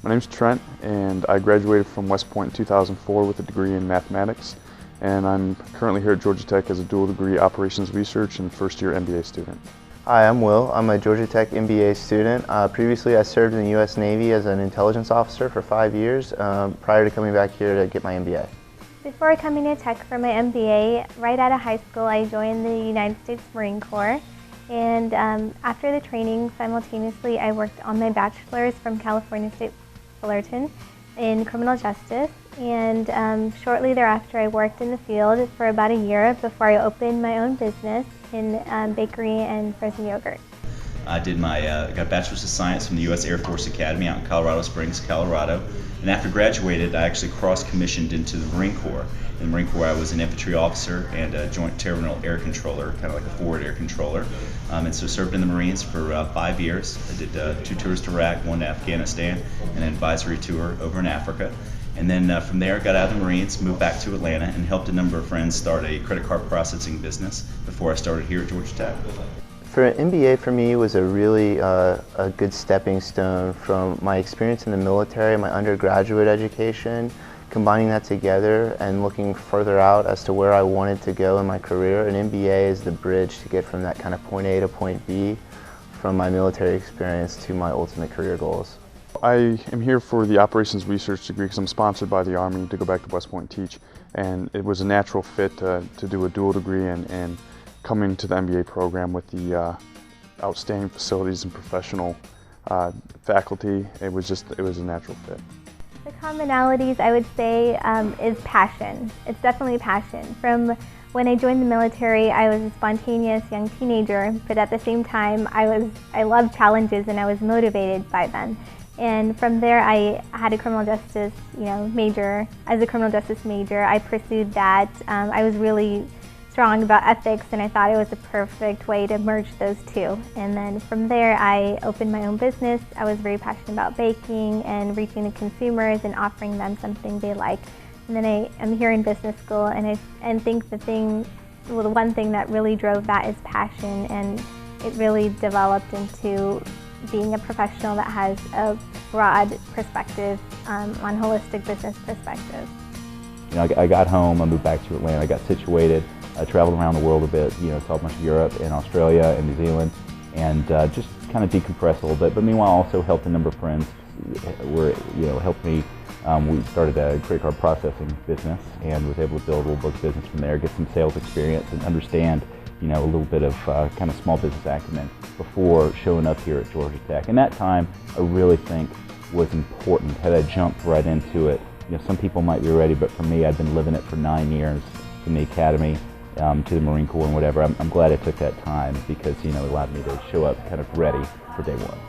My name's Trent, and I graduated from West Point in 2004 with a degree in mathematics, and I'm currently here at Georgia Tech as a dual degree operations research and first-year MBA student. Hi, I'm Will. I'm a Georgia Tech MBA student. Previously, I served in the U.S. Navy as an intelligence officer for 5 years prior to coming back here to get my MBA. Before coming to Tech for my MBA, right out of high school, I joined the United States Marine Corps. And after the training, simultaneously, I worked on my bachelor's from California State Fullerton in criminal justice. And shortly thereafter, I worked in the field for about a year before I opened my own business in bakery and frozen yogurt. I did got a Bachelor's of Science from the U.S. Air Force Academy out in Colorado Springs, Colorado. And after graduated, I actually cross-commissioned into the Marine Corps. In the Marine Corps, I was an infantry officer and a joint terminal air controller, kind of like a forward air controller. And so served in the Marines for 5 years. I did 2 tours to Iraq, 1 to Afghanistan, and an advisory tour over in Africa. And then from there, got out of the Marines, moved back to Atlanta, and helped a number of friends start a credit card processing business before I started here at Georgia Tech. For an MBA for me was a really a good stepping stone from my experience in the military, my undergraduate education, combining that together and looking further out as to where I wanted to go in my career. An MBA is the bridge to get from that kind of point A to point B from my military experience to my ultimate career goals. I am here for the operations research degree because I'm sponsored by the Army to go back to West Point and teach, and it was a natural fit to do a dual degree and come into the MBA program with the outstanding facilities and professional faculty. It was a natural fit. The commonalities, I would say, is passion. It's definitely passion. From when I joined the military, I was a spontaneous young teenager, but at the same time, I loved challenges and I was motivated by them. And from there, I had a criminal justice, major. As a criminal justice major, I pursued that. I was really strong about ethics, and I thought it was a perfect way to merge those two. And then from there, I opened my own business. I was very passionate about baking and reaching the consumers and offering them something they like. And then I am here in business school, and I think the one thing that really drove that is passion, and it really developed into being a professional that has a broad perspective on holistic business perspective. I got home, I moved back to Atlanta, I got situated, I traveled around the world a bit, saw a bunch of Europe and Australia and New Zealand, and just kind of decompressed a little bit. But meanwhile, also helped a number of friends helped me. We started a credit card processing business and was able to build a little book of business from there, get some sales experience, and understand a little bit of kind of small business acumen before showing up here at Georgia Tech. And that time, I really think was important. Had I jumped right into it, some people might be ready, but for me, I'd been living it for 9 years, from the academy to the Marine Corps and whatever. I'm glad I took that time because it allowed me to show up kind of ready for day one.